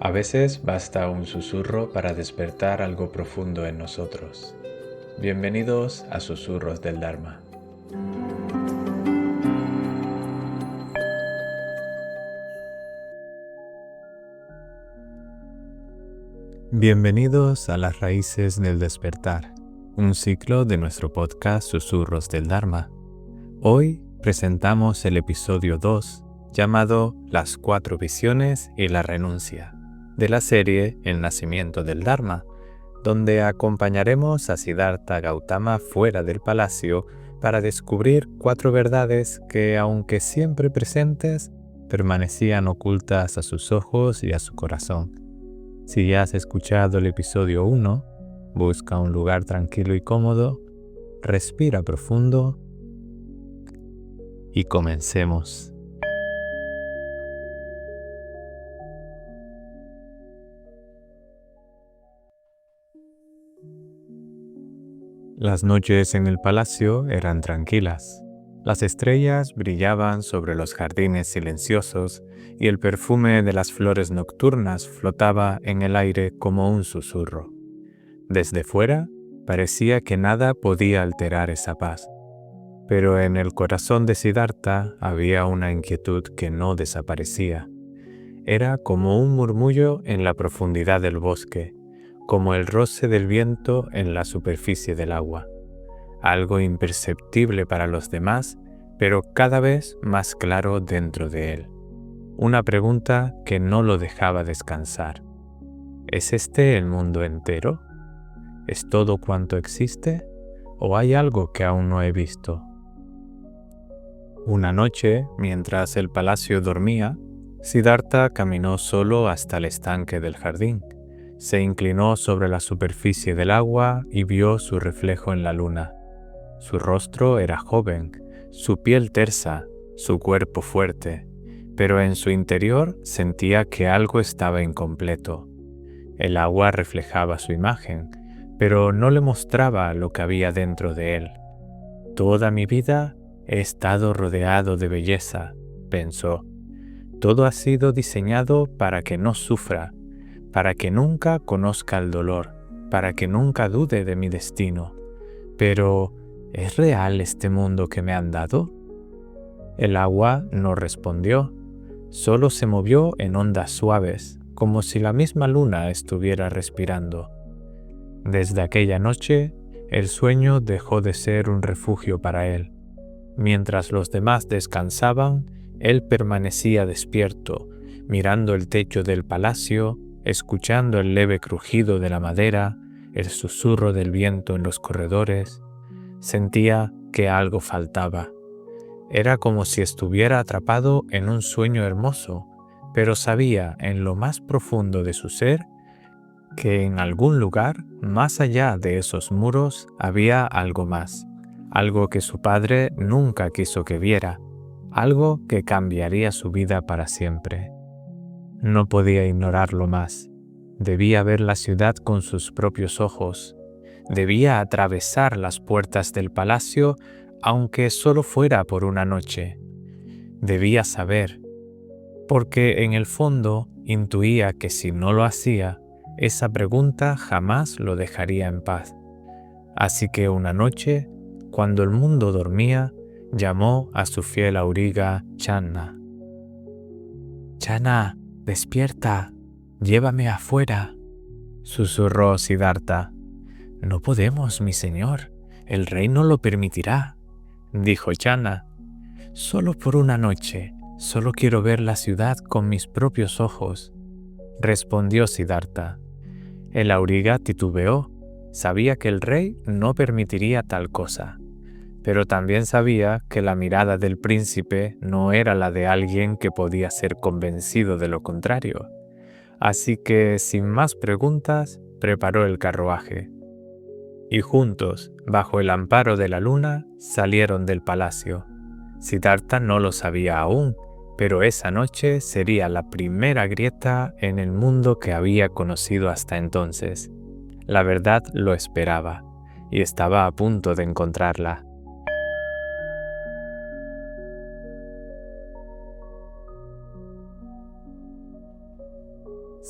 A veces basta un susurro para despertar algo profundo en nosotros. Bienvenidos a Susurros del Dharma. Bienvenidos a las raíces del despertar, un ciclo de nuestro podcast Susurros del Dharma. Hoy presentamos el episodio 2, llamado Las 4 visiones y la renuncia, de la serie El nacimiento del Dharma, donde acompañaremos a Siddhartha Gautama fuera del palacio para descubrir 4 verdades que, aunque siempre presentes, permanecían ocultas a sus ojos y a su corazón. Si ya has escuchado el episodio 1, busca un lugar tranquilo y cómodo, respira profundo y comencemos. Las noches en el palacio eran tranquilas. Las estrellas brillaban sobre los jardines silenciosos y el perfume de las flores nocturnas flotaba en el aire como un susurro. Desde fuera, parecía que nada podía alterar esa paz. Pero en el corazón de Siddhartha había una inquietud que no desaparecía. Era como un murmullo en la profundidad del bosque, como el roce del viento en la superficie del agua. Algo imperceptible para los demás, pero cada vez más claro dentro de él. Una pregunta que no lo dejaba descansar. ¿Es este el mundo entero? ¿Es todo cuanto existe? ¿O hay algo que aún no he visto? Una noche, mientras el palacio dormía, Siddhartha caminó solo hasta el estanque del jardín. Se inclinó sobre la superficie del agua y vio su reflejo en la luna. Su rostro era joven, su piel tersa, su cuerpo fuerte, pero en su interior sentía que algo estaba incompleto. El agua reflejaba su imagen, pero no le mostraba lo que había dentro de él. Toda mi vida he estado rodeado de belleza, pensó. Todo ha sido diseñado para que no sufra, para que nunca conozca el dolor, para que nunca dude de mi destino. Pero, ¿es real este mundo que me han dado? El agua no respondió, solo se movió en ondas suaves, como si la misma luna estuviera respirando. Desde aquella noche, el sueño dejó de ser un refugio para él. Mientras los demás descansaban, él permanecía despierto, mirando el techo del palacio, escuchando el leve crujido de la madera, el susurro del viento en los corredores. Sentía que algo faltaba. Era como si estuviera atrapado en un sueño hermoso, pero sabía en lo más profundo de su ser que en algún lugar, más allá de esos muros, había algo más. Algo que su padre nunca quiso que viera, algo que cambiaría su vida para siempre. No podía ignorarlo más. Debía ver la ciudad con sus propios ojos. Debía atravesar las puertas del palacio, aunque solo fuera por una noche. Debía saber, porque en el fondo intuía que si no lo hacía, esa pregunta jamás lo dejaría en paz. Así que una noche, cuando el mundo dormía, llamó a su fiel auriga Channa. «Channa, despierta, llévame afuera», susurró Siddhartha. «No podemos, mi señor, el rey no lo permitirá», dijo Channa. «Solo por una noche, solo quiero ver la ciudad con mis propios ojos», respondió Siddhartha. El auriga titubeó. Sabía que el rey no permitiría tal cosa, pero también sabía que la mirada del príncipe no era la de alguien que podía ser convencido de lo contrario. Así que, sin más preguntas, preparó el carruaje. Y juntos, bajo el amparo de la luna, salieron del palacio. Siddhartha no lo sabía aún, pero esa noche sería la primera grieta en el mundo que había conocido hasta entonces. La verdad lo esperaba, y estaba a punto de encontrarla.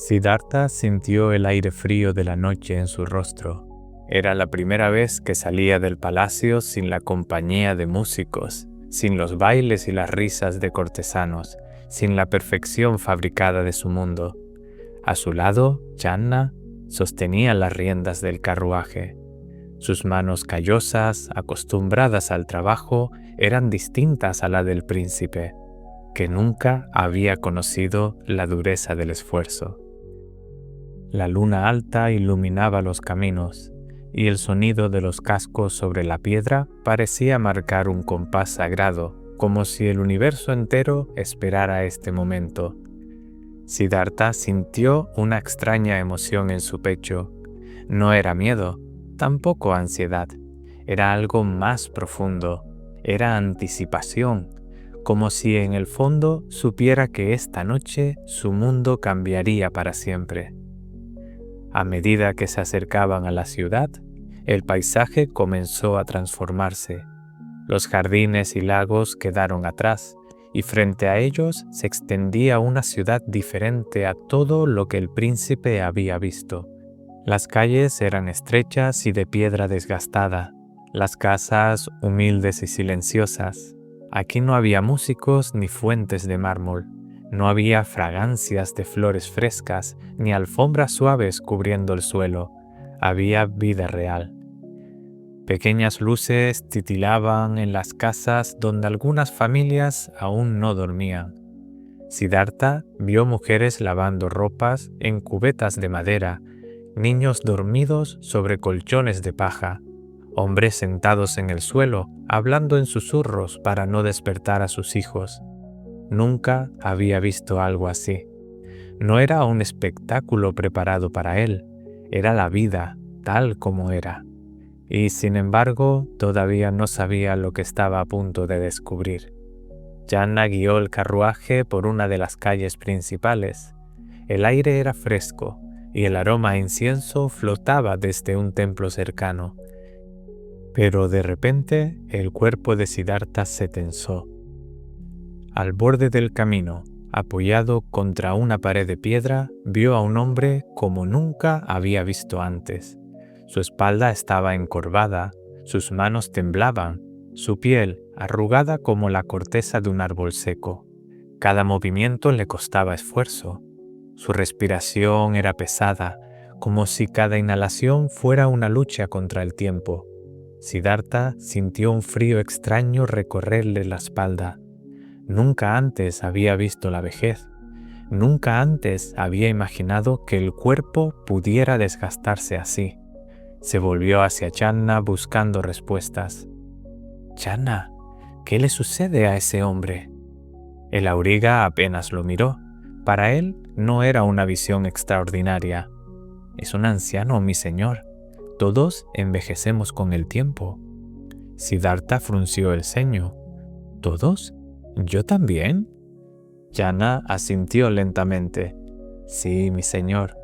Siddhartha sintió el aire frío de la noche en su rostro. Era la primera vez que salía del palacio sin la compañía de músicos, sin los bailes y las risas de cortesanos, sin la perfección fabricada de su mundo. A su lado, Channa sostenía las riendas del carruaje. Sus manos callosas, acostumbradas al trabajo, eran distintas a la del príncipe, que nunca había conocido la dureza del esfuerzo. La luna alta iluminaba los caminos, y el sonido de los cascos sobre la piedra parecía marcar un compás sagrado, como si el universo entero esperara este momento. Siddhartha sintió una extraña emoción en su pecho. No era miedo, tampoco ansiedad. Era algo más profundo. Era anticipación, como si en el fondo supiera que esta noche su mundo cambiaría para siempre. A medida que se acercaban a la ciudad, el paisaje comenzó a transformarse. Los jardines y lagos quedaron atrás, y frente a ellos se extendía una ciudad diferente a todo lo que el príncipe había visto. Las calles eran estrechas y de piedra desgastada, las casas humildes y silenciosas. Aquí no había músicos ni fuentes de mármol. No había fragancias de flores frescas ni alfombras suaves cubriendo el suelo. Había vida real. Pequeñas luces titilaban en las casas donde algunas familias aún no dormían. Siddhartha vio mujeres lavando ropas en cubetas de madera, niños dormidos sobre colchones de paja, hombres sentados en el suelo hablando en susurros para no despertar a sus hijos. Nunca había visto algo así. No era un espectáculo preparado para él, era la vida tal como era. Y sin embargo, todavía no sabía lo que estaba a punto de descubrir. Channa guió el carruaje por una de las calles principales. El aire era fresco y el aroma a incienso flotaba desde un templo cercano. Pero de repente, el cuerpo de Siddhartha se tensó. Al borde del camino, apoyado contra una pared de piedra, vio a un hombre como nunca había visto antes. Su espalda estaba encorvada, sus manos temblaban, su piel arrugada como la corteza de un árbol seco. Cada movimiento le costaba esfuerzo. Su respiración era pesada, como si cada inhalación fuera una lucha contra el tiempo. Siddhartha sintió un frío extraño recorrerle la espalda. Nunca antes había visto la vejez. Nunca antes había imaginado que el cuerpo pudiera desgastarse así. Se volvió hacia Channa buscando respuestas. «Channa, ¿qué le sucede a ese hombre?» El auriga apenas lo miró. Para él no era una visión extraordinaria. «Es un anciano, mi señor. Todos envejecemos con el tiempo». Siddhartha frunció el ceño. «¿Todos? ¿Yo también?» Channa asintió lentamente. «Sí, mi señor.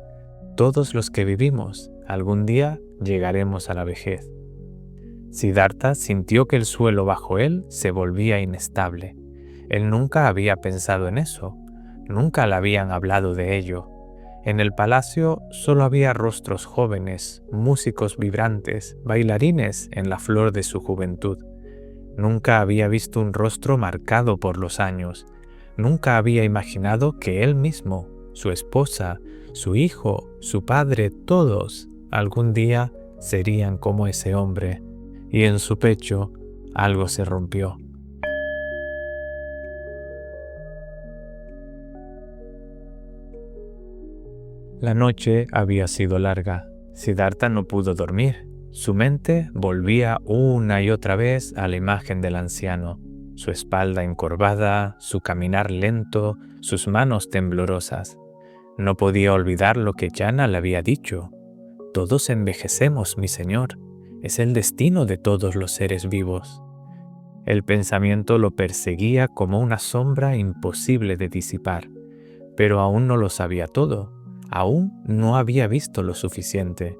Todos los que vivimos, algún día llegaremos a la vejez». Siddhartha sintió que el suelo bajo él se volvía inestable. Él nunca había pensado en eso. Nunca le habían hablado de ello. En el palacio solo había rostros jóvenes, músicos vibrantes, bailarines en la flor de su juventud. Nunca había visto un rostro marcado por los años. Nunca había imaginado que él mismo, su esposa, su hijo, su padre, todos, algún día serían como ese hombre. Y en su pecho algo se rompió. La noche había sido larga. Siddhartha no pudo dormir. Su mente volvía una y otra vez a la imagen del anciano. Su espalda encorvada, su caminar lento, sus manos temblorosas. No podía olvidar lo que Channa le había dicho. «Todos envejecemos, mi señor. Es el destino de todos los seres vivos». El pensamiento lo perseguía como una sombra imposible de disipar. Pero aún no lo sabía todo. Aún no había visto lo suficiente.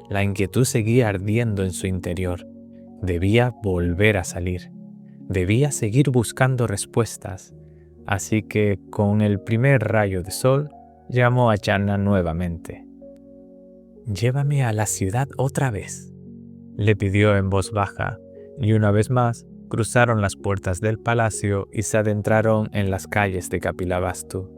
La inquietud seguía ardiendo en su interior. Debía volver a salir. Debía seguir buscando respuestas. Así que, con el primer rayo de sol, Llamó a Channa nuevamente. «Llévame a la ciudad otra vez», le pidió en voz baja, y una vez más cruzaron las puertas del palacio y se adentraron en las calles de Kapilavastu.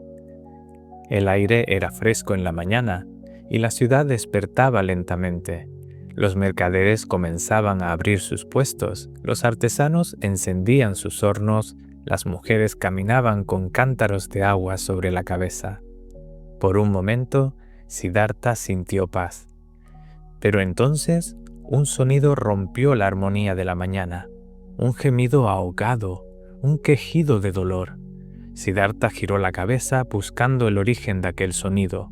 El aire era fresco en la mañana y la ciudad despertaba lentamente. Los mercaderes comenzaban a abrir sus puestos, los artesanos encendían sus hornos, las mujeres caminaban con cántaros de agua sobre la cabeza. Por un momento, Siddhartha sintió paz. Pero entonces, un sonido rompió la armonía de la mañana, un gemido ahogado, un quejido de dolor. Siddhartha giró la cabeza buscando el origen de aquel sonido,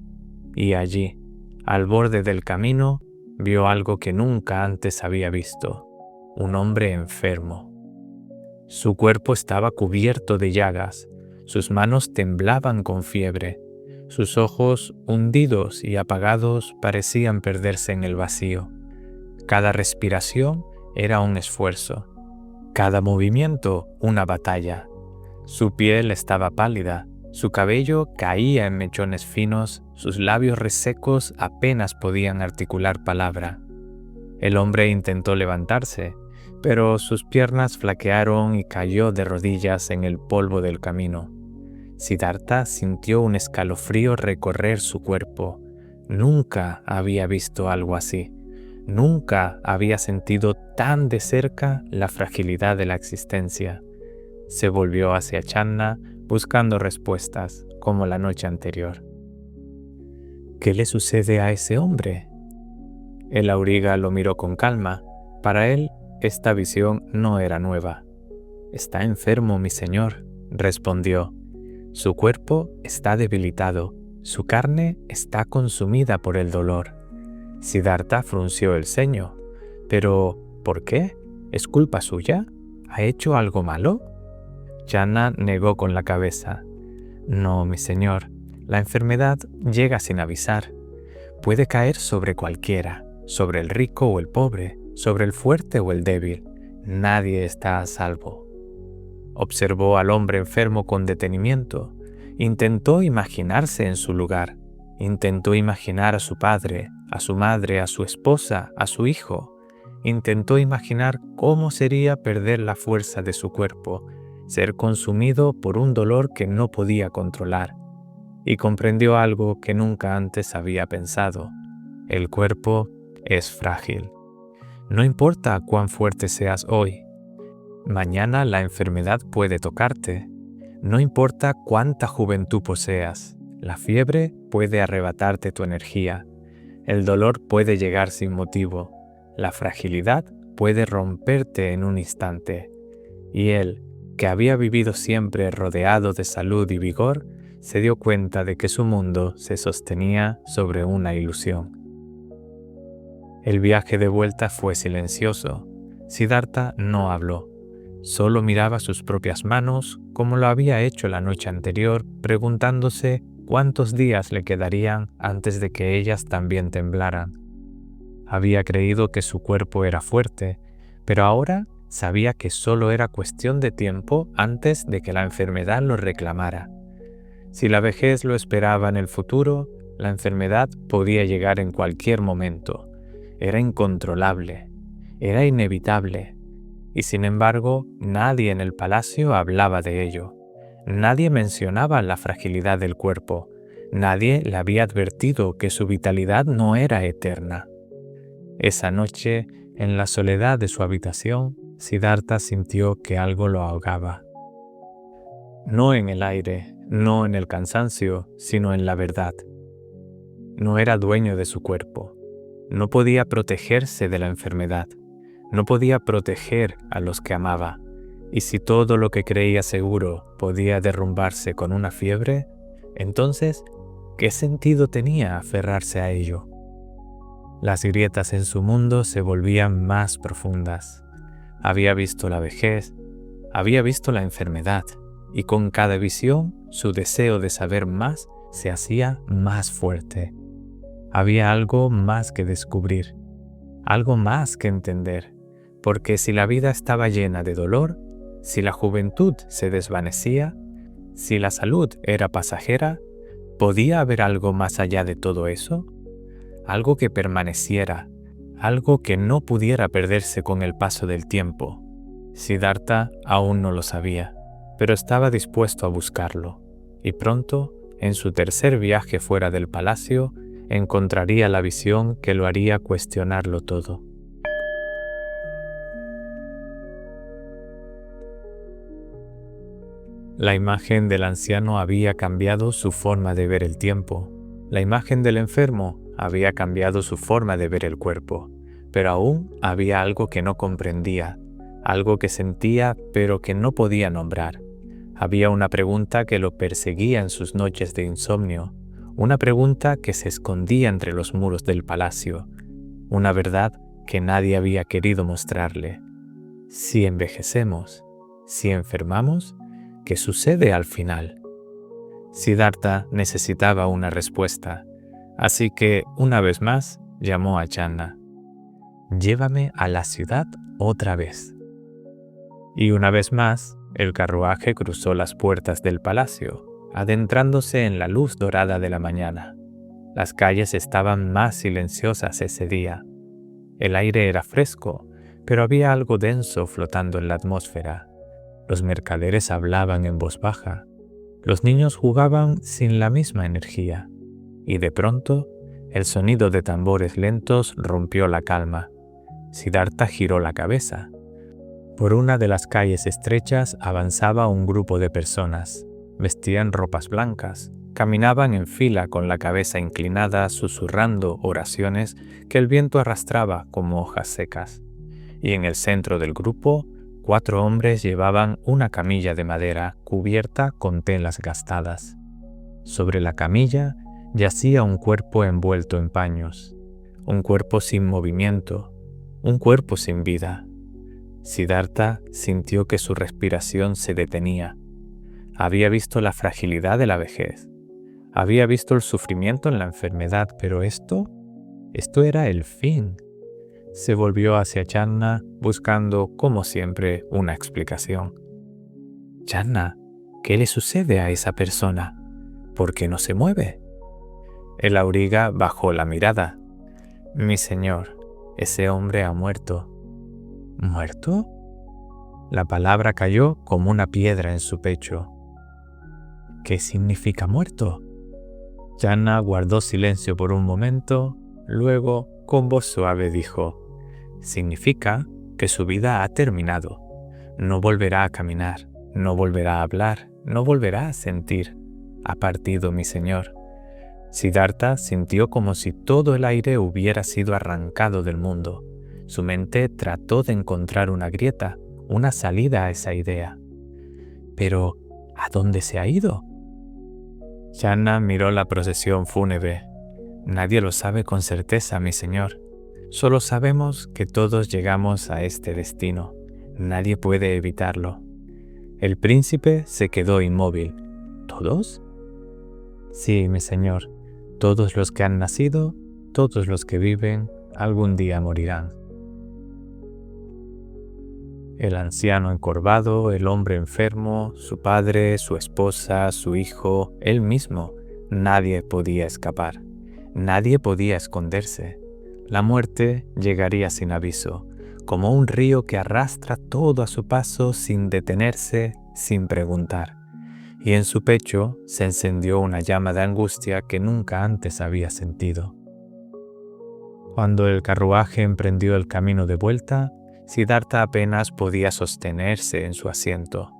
y allí, al borde del camino, vio algo que nunca antes había visto: un hombre enfermo. Su cuerpo estaba cubierto de llagas, sus manos temblaban con fiebre, sus ojos, hundidos y apagados, parecían perderse en el vacío. Cada respiración era un esfuerzo, cada movimiento una batalla. Su piel estaba pálida, su cabello caía en mechones finos, sus labios resecos apenas podían articular palabra. El hombre intentó levantarse, pero sus piernas flaquearon y cayó de rodillas en el polvo del camino. Siddhartha sintió un escalofrío recorrer su cuerpo. Nunca había visto algo así. Nunca había sentido tan de cerca la fragilidad de la existencia. Se volvió hacia Channa buscando respuestas, como la noche anterior. ¿Qué le sucede a ese hombre? El auriga lo miró con calma. Para él, esta visión no era nueva. «Está enfermo, mi señor», respondió. «Su cuerpo está debilitado, su carne está consumida por el dolor». Siddhartha frunció el ceño. «¿Pero por qué? ¿Es culpa suya? ¿Ha hecho algo malo?» Channa negó con la cabeza. «No, mi señor, la enfermedad llega sin avisar. Puede caer sobre cualquiera, sobre el rico o el pobre, sobre el fuerte o el débil. Nadie está a salvo». Observó al hombre enfermo con detenimiento. Intentó imaginarse en su lugar. Intentó imaginar a su padre, a su madre, a su esposa, a su hijo. Intentó imaginar cómo sería perder la fuerza de su cuerpo, ser consumido por un dolor que no podía controlar. Y comprendió algo que nunca antes había pensado: el cuerpo es frágil. No importa cuán fuerte seas hoy, mañana la enfermedad puede tocarte. No importa cuánta juventud poseas, la fiebre puede arrebatarte tu energía. El dolor puede llegar sin motivo. La fragilidad puede romperte en un instante. Y él, que había vivido siempre rodeado de salud y vigor, se dio cuenta de que su mundo se sostenía sobre una ilusión. El viaje de vuelta fue silencioso. Siddhartha no habló. Solo miraba sus propias manos, como lo había hecho la noche anterior, preguntándose cuántos días le quedarían antes de que ellas también temblaran. Había creído que su cuerpo era fuerte, pero ahora sabía que solo era cuestión de tiempo antes de que la enfermedad lo reclamara. Si la vejez lo esperaba en el futuro, la enfermedad podía llegar en cualquier momento. Era incontrolable, era inevitable. Y sin embargo, nadie en el palacio hablaba de ello. Nadie mencionaba la fragilidad del cuerpo. Nadie le había advertido que su vitalidad no era eterna. Esa noche, en la soledad de su habitación, Siddhartha sintió que algo lo ahogaba. No en el aire, no en el cansancio, sino en la verdad. No era dueño de su cuerpo. No podía protegerse de la enfermedad. No podía proteger a los que amaba. Y si todo lo que creía seguro podía derrumbarse con una fiebre, entonces, ¿qué sentido tenía aferrarse a ello? Las grietas en su mundo se volvían más profundas. Había visto la vejez, había visto la enfermedad, y con cada visión su deseo de saber más se hacía más fuerte. Había algo más que descubrir, algo más que entender, porque si la vida estaba llena de dolor, si la juventud se desvanecía, si la salud era pasajera, ¿Podía haber algo más allá de todo eso? Algo que permaneciera, algo que no pudiera perderse con el paso del tiempo. Siddhartha aún no lo sabía, pero estaba dispuesto a buscarlo, y pronto, en su tercer viaje fuera del palacio, encontraría la visión que lo haría cuestionarlo todo. La imagen del anciano había cambiado su forma de ver el tiempo. La imagen del enfermo había cambiado su forma de ver el cuerpo. Pero aún había algo que no comprendía, algo que sentía pero que no podía nombrar. Había una pregunta que lo perseguía en sus noches de insomnio, una pregunta que se escondía entre los muros del palacio, una verdad que nadie había querido mostrarle. Si envejecemos, si enfermamos, ¿qué sucede al final? Siddhartha necesitaba una respuesta, así que, una vez más, llamó a Channa. «Llévame a la ciudad otra vez». Y una vez más, el carruaje cruzó las puertas del palacio, adentrándose en la luz dorada de la mañana. Las calles estaban más silenciosas ese día. El aire era fresco, pero había algo denso flotando en la atmósfera. Los mercaderes hablaban en voz baja. Los niños jugaban sin la misma energía. Y de pronto, el sonido de tambores lentos rompió la calma. Siddhartha giró la cabeza. Por una de las calles estrechas avanzaba un grupo de personas. Vestían ropas blancas. Caminaban en fila con la cabeza inclinada, susurrando oraciones que el viento arrastraba como hojas secas. Y en el centro del grupo, 4 hombres llevaban una camilla de madera cubierta con telas gastadas. Sobre la camilla yacía un cuerpo envuelto en paños, un cuerpo sin movimiento, un cuerpo sin vida. Siddhartha sintió que su respiración se detenía. Había visto la fragilidad de la vejez. Había visto el sufrimiento en la enfermedad, pero esto era el fin. Se volvió hacia Channa buscando, como siempre, una explicación. «Channa, ¿qué le sucede a esa persona? ¿Por qué no se mueve?» El auriga bajó la mirada. «Mi señor, ese hombre ha muerto». «¿Muerto?» La palabra cayó como una piedra en su pecho. «¿Qué significa muerto?» Channa guardó silencio por un momento, luego, con voz suave, dijo: «Significa que su vida ha terminado. No volverá a caminar, no volverá a hablar, no volverá a sentir. Ha partido, mi señor». Siddhartha sintió como si todo el aire hubiera sido arrancado del mundo. Su mente trató de encontrar una grieta, una salida a esa idea. Pero, ¿a dónde se ha ido? Channa miró la procesión fúnebre. «Nadie lo sabe con certeza, mi señor. Solo sabemos que todos llegamos a este destino. Nadie puede evitarlo». El príncipe se quedó inmóvil. ¿Todos? «Sí, mi señor. Todos los que han nacido, todos los que viven, algún día morirán». El anciano encorvado, el hombre enfermo, su padre, su esposa, su hijo, él mismo, nadie podía escapar. Nadie podía esconderse. La muerte llegaría sin aviso, como un río que arrastra todo a su paso sin detenerse, sin preguntar. Y en su pecho se encendió una llama de angustia que nunca antes había sentido. Cuando el carruaje emprendió el camino de vuelta, Siddhartha apenas podía sostenerse en su asiento.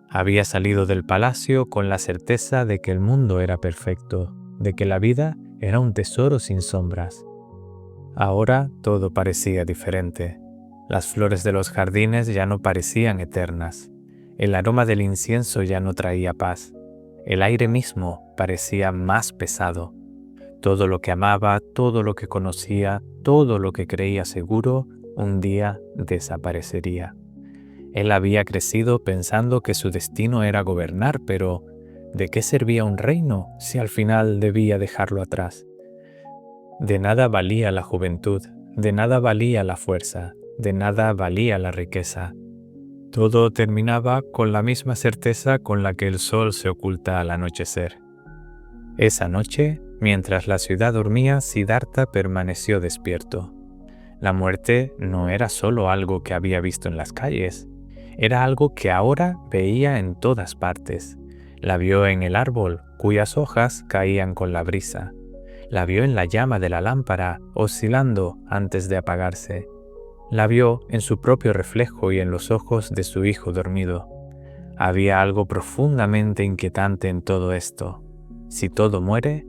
Había salido del palacio con la certeza de que el mundo era perfecto, de que la vida era un tesoro sin sombras. Ahora todo parecía diferente. Las flores de los jardines ya no parecían eternas. El aroma del incienso ya no traía paz. El aire mismo parecía más pesado. Todo lo que amaba, todo lo que conocía, todo lo que creía seguro, un día desaparecería. Él había crecido pensando que su destino era gobernar, pero ¿de qué servía un reino si al final debía dejarlo atrás? De nada valía la juventud, de nada valía la fuerza, de nada valía la riqueza. Todo terminaba con la misma certeza con la que el sol se oculta al anochecer. Esa noche, mientras la ciudad dormía, Siddhartha permaneció despierto. La muerte no era solo algo que había visto en las calles, era algo que ahora veía en todas partes. La vio en el árbol, cuyas hojas caían con la brisa. La vio en la llama de la lámpara, oscilando antes de apagarse. La vio en su propio reflejo y en los ojos de su hijo dormido. Había algo profundamente inquietante en todo esto. Si todo muere,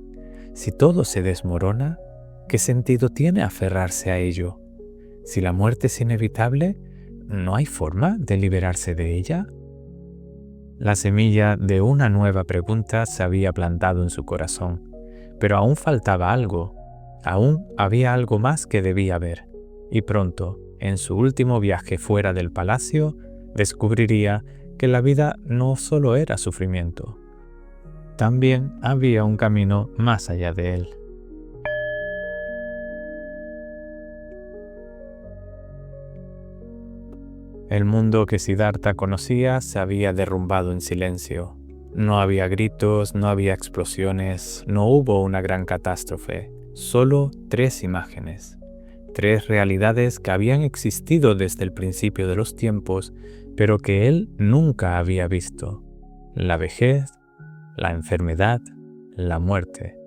si todo se desmorona, ¿qué sentido tiene aferrarse a ello? Si la muerte es inevitable, ¿no hay forma de liberarse de ella? La semilla de una nueva pregunta se había plantado en su corazón, pero aún faltaba algo. Aún había algo más que debía ver, y pronto, en su último viaje fuera del palacio, descubriría que la vida no solo era sufrimiento. También había un camino más allá de él. El mundo que Siddhartha conocía se había derrumbado en silencio. No había gritos, no había explosiones, no hubo una gran catástrofe. Solo 3 imágenes. 3 realidades que habían existido desde el principio de los tiempos, pero que él nunca había visto. La vejez, la enfermedad, la muerte.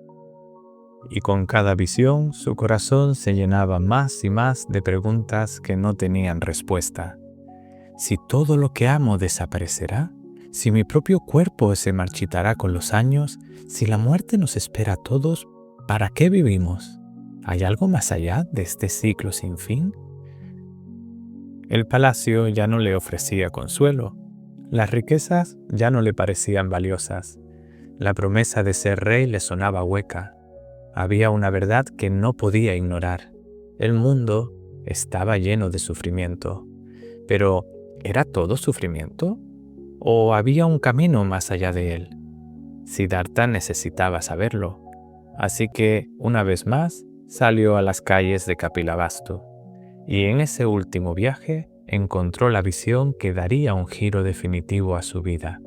Y con cada visión, su corazón se llenaba más y más de preguntas que no tenían respuesta. Si todo lo que amo desaparecerá, si mi propio cuerpo se marchitará con los años, si la muerte nos espera a todos, ¿para qué vivimos? ¿Hay algo más allá de este ciclo sin fin? El palacio ya no le ofrecía consuelo. Las riquezas ya no le parecían valiosas. La promesa de ser rey le sonaba hueca. Había una verdad que no podía ignorar. El mundo estaba lleno de sufrimiento. Pero, ¿era todo sufrimiento? ¿O había un camino más allá de él? Siddhartha necesitaba saberlo. Así que, una vez más, salió a las calles de Kapilavastu. Y en ese último viaje encontró la visión que daría un giro definitivo a su vida.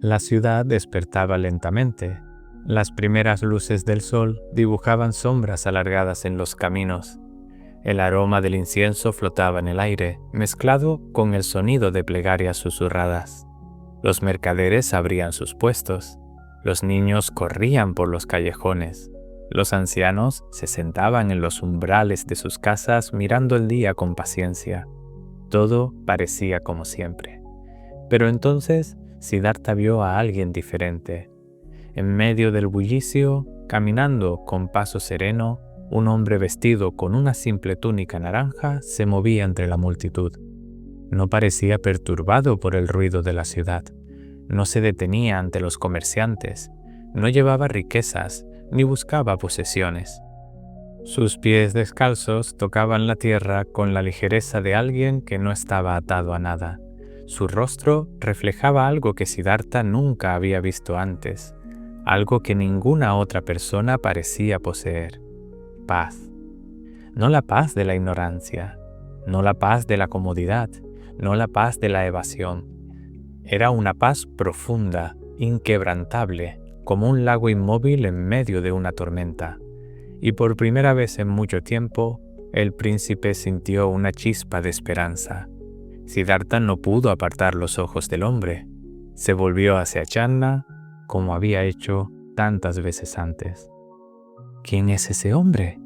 La ciudad despertaba lentamente. Las primeras luces del sol dibujaban sombras alargadas en los caminos. El aroma del incienso flotaba en el aire, mezclado con el sonido de plegarias susurradas. Los mercaderes abrían sus puestos. Los niños corrían por los callejones. Los ancianos se sentaban en los umbrales de sus casas mirando el día con paciencia. Todo parecía como siempre. Pero entonces Siddhartha vio a alguien diferente. En medio del bullicio, caminando con paso sereno, un hombre vestido con una simple túnica naranja se movía entre la multitud. No parecía perturbado por el ruido de la ciudad. No se detenía ante los comerciantes. No llevaba riquezas, ni buscaba posesiones. Sus pies descalzos tocaban la tierra con la ligereza de alguien que no estaba atado a nada. Su rostro reflejaba algo que Siddhartha nunca había visto antes, algo que ninguna otra persona parecía poseer. Paz. No la paz de la ignorancia, no la paz de la comodidad, no la paz de la evasión. Era una paz profunda, inquebrantable, como un lago inmóvil en medio de una tormenta. Y por primera vez en mucho tiempo, el príncipe sintió una chispa de esperanza. Siddhartha no pudo apartar los ojos del hombre. Se volvió hacia Channa, como había hecho tantas veces antes. ¿Quién es ese hombre?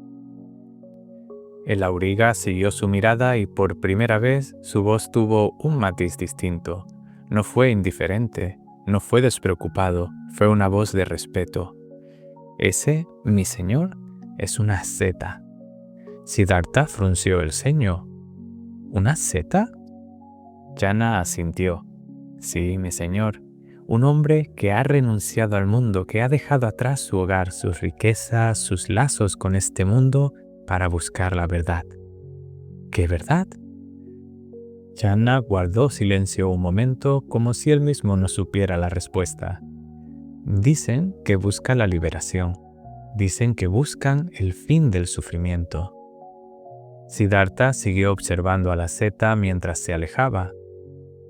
El auriga siguió su mirada y por primera vez su voz tuvo un matiz distinto. No fue indiferente, no fue despreocupado, fue una voz de respeto. Ese, mi señor, es una asceta. Siddhartha frunció el ceño. ¿Una asceta? Channa asintió. Sí, mi señor. Un hombre que ha renunciado al mundo, que ha dejado atrás su hogar, sus riquezas, sus lazos con este mundo para buscar la verdad. ¿Qué verdad? Channa guardó silencio un momento como si él mismo no supiera la respuesta. Dicen que busca la liberación. Dicen que buscan el fin del sufrimiento. Siddhartha siguió observando a la asceta mientras se alejaba,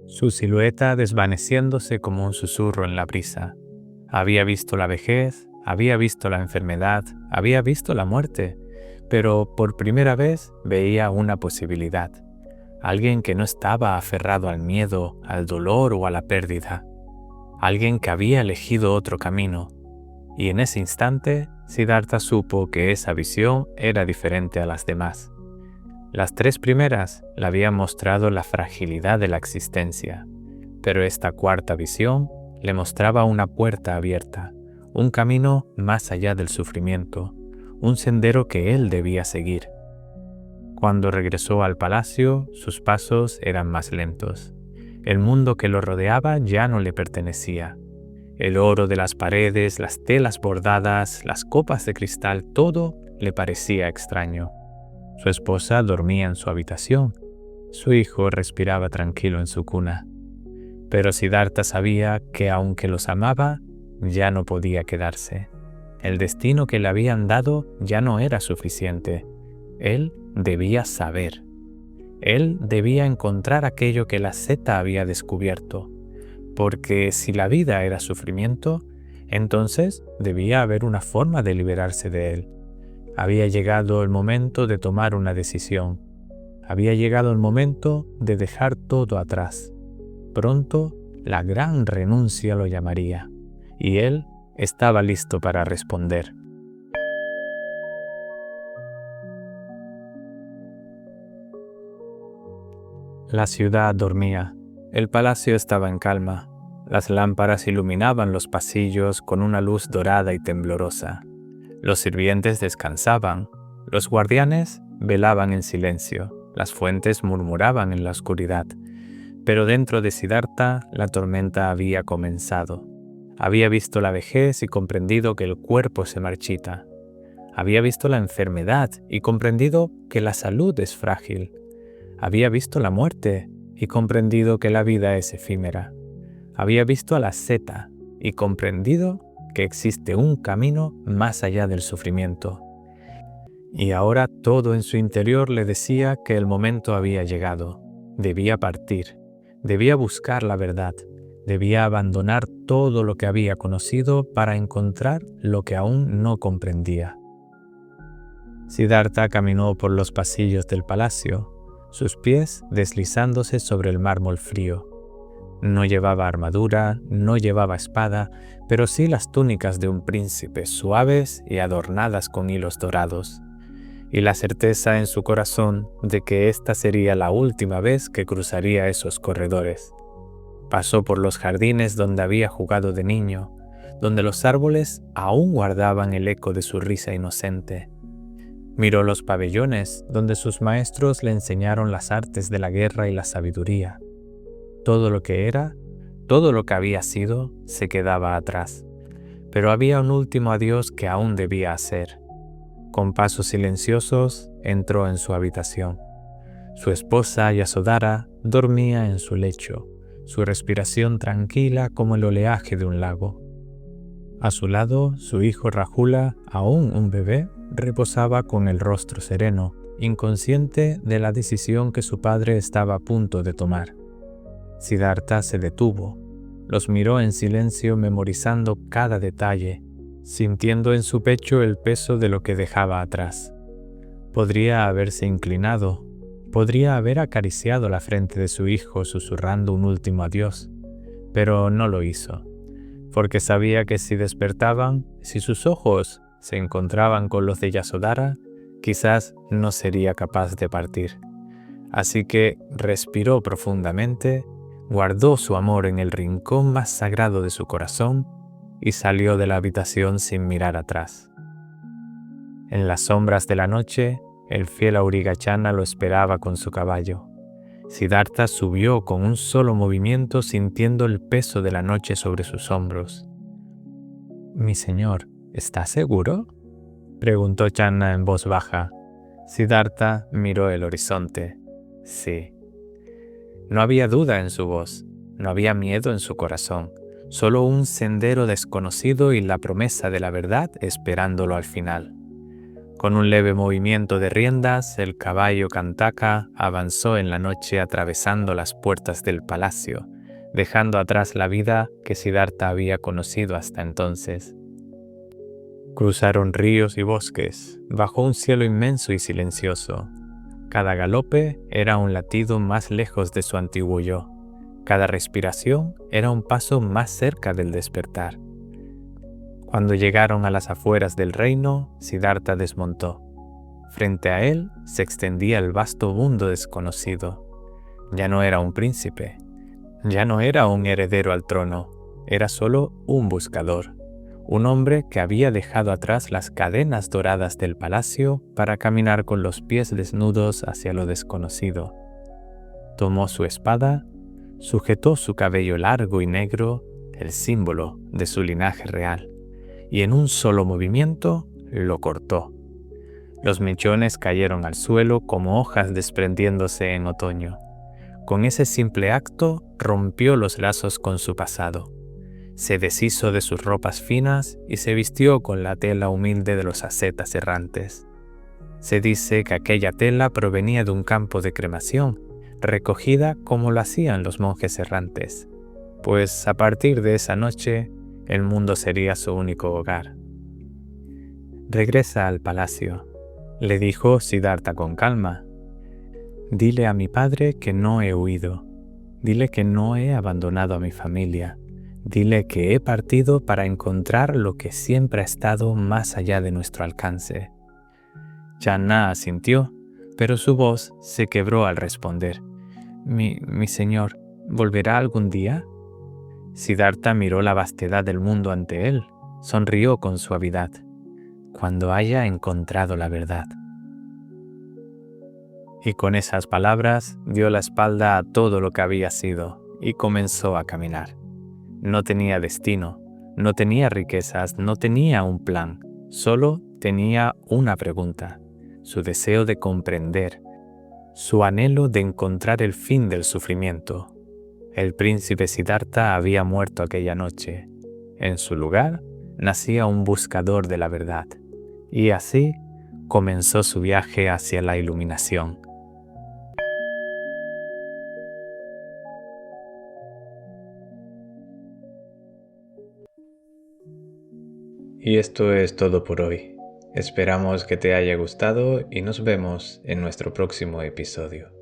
su silueta desvaneciéndose como un susurro en la brisa. Había visto la vejez, había visto la enfermedad, había visto la muerte, pero por primera vez veía una posibilidad. Alguien que no estaba aferrado al miedo, al dolor o a la pérdida. Alguien que había elegido otro camino. Y en ese instante, Siddhartha supo que esa visión era diferente a las demás. Las tres primeras le habían mostrado la fragilidad de la existencia, pero esta cuarta visión le mostraba una puerta abierta, un camino más allá del sufrimiento, un sendero que él debía seguir. Cuando regresó al palacio, sus pasos eran más lentos. El mundo que lo rodeaba ya no le pertenecía. El oro de las paredes, las telas bordadas, las copas de cristal, todo le parecía extraño. Su esposa dormía en su habitación. Su hijo respiraba tranquilo en su cuna. Pero Siddhartha sabía que aunque los amaba, ya no podía quedarse. El destino que le habían dado ya no era suficiente. Él debía saber. Él debía encontrar aquello que la seta había descubierto. Porque si la vida era sufrimiento, entonces debía haber una forma de liberarse de él. Había llegado el momento de tomar una decisión. Había llegado el momento de dejar todo atrás. Pronto, la gran renuncia lo llamaría, y él estaba listo para responder. La ciudad dormía. El palacio estaba en calma. Las lámparas iluminaban los pasillos con una luz dorada y temblorosa. Los sirvientes descansaban. Los guardianes velaban en silencio. Las fuentes murmuraban en la oscuridad. Pero dentro de Siddhartha la tormenta había comenzado. Había visto la vejez y comprendido que el cuerpo se marchita. Había visto la enfermedad y comprendido que la salud es frágil. Había visto la muerte y comprendido que la vida es efímera. Había visto a la seta y comprendido que existe un camino más allá del sufrimiento. Y ahora todo en su interior le decía que el momento había llegado. Debía partir. Debía buscar la verdad, debía abandonar todo lo que había conocido para encontrar lo que aún no comprendía. Siddhartha caminó por los pasillos del palacio, sus pies deslizándose sobre el mármol frío. No llevaba armadura, no llevaba espada, pero sí las túnicas de un príncipe, suaves y adornadas con hilos dorados, y la certeza en su corazón de que esta sería la última vez que cruzaría esos corredores. Pasó por los jardines donde había jugado de niño, donde los árboles aún guardaban el eco de su risa inocente. Miró los pabellones donde sus maestros le enseñaron las artes de la guerra y la sabiduría. Todo lo que era, todo lo que había sido, se quedaba atrás, pero había un último adiós que aún debía hacer. Con pasos silenciosos entró en su habitación. Su esposa Yasodhara dormía en su lecho, su respiración tranquila como el oleaje de un lago. A su lado, su hijo Rahula, aún un bebé, reposaba con el rostro sereno, inconsciente de la decisión que su padre estaba a punto de tomar. Siddhartha se detuvo, los miró en silencio memorizando cada detalle, sintiendo en su pecho el peso de lo que dejaba atrás. Podría haberse inclinado, podría haber acariciado la frente de su hijo susurrando un último adiós, pero no lo hizo, porque sabía que si despertaban, si sus ojos se encontraban con los de Yasodhara, quizás no sería capaz de partir. Así que respiró profundamente, guardó su amor en el rincón más sagrado de su corazón y salió de la habitación sin mirar atrás. En las sombras de la noche, el fiel Aurigachana lo esperaba con su caballo. Siddhartha subió con un solo movimiento sintiendo el peso de la noche sobre sus hombros. «Mi señor, ¿está seguro?», preguntó Channa en voz baja. Siddhartha miró el horizonte. Sí. No había duda en su voz, no había miedo en su corazón, solo un sendero desconocido y la promesa de la verdad esperándolo al final. Con un leve movimiento de riendas, el caballo Kantaka avanzó en la noche atravesando las puertas del palacio, dejando atrás la vida que Siddhartha había conocido hasta entonces. Cruzaron ríos y bosques, bajo un cielo inmenso y silencioso. Cada galope era un latido más lejos de su antiguo yo. Cada respiración era un paso más cerca del despertar. Cuando llegaron a las afueras del reino, Siddhartha desmontó. Frente a él se extendía el vasto mundo desconocido. Ya no era un príncipe, ya no era un heredero al trono, era solo un buscador. Un hombre que había dejado atrás las cadenas doradas del palacio para caminar con los pies desnudos hacia lo desconocido. Tomó su espada, sujetó su cabello largo y negro, el símbolo de su linaje real, y en un solo movimiento lo cortó. Los mechones cayeron al suelo como hojas desprendiéndose en otoño. Con ese simple acto rompió los lazos con su pasado. Se deshizo de sus ropas finas y se vistió con la tela humilde de los ascetas errantes. Se dice que aquella tela provenía de un campo de cremación, recogida como lo hacían los monjes errantes, pues a partir de esa noche el mundo sería su único hogar. «Regresa al palacio», le dijo Siddhartha con calma. «Dile a mi padre que no he huido. Dile que no he abandonado a mi familia. Dile que he partido para encontrar lo que siempre ha estado más allá de nuestro alcance». Channa asintió, pero su voz se quebró al responder. Mi señor, ¿volverá algún día? Siddhartha miró la vastedad del mundo ante él, sonrió con suavidad. «Cuando haya encontrado la verdad». Y con esas palabras dio la espalda a todo lo que había sido y comenzó a caminar. No tenía destino, no tenía riquezas, no tenía un plan, solo tenía una pregunta, su deseo de comprender, su anhelo de encontrar el fin del sufrimiento. El príncipe Siddhartha había muerto aquella noche. En su lugar nacía un buscador de la verdad, y así comenzó su viaje hacia la iluminación. Y esto es todo por hoy. Esperamos que te haya gustado y nos vemos en nuestro próximo episodio.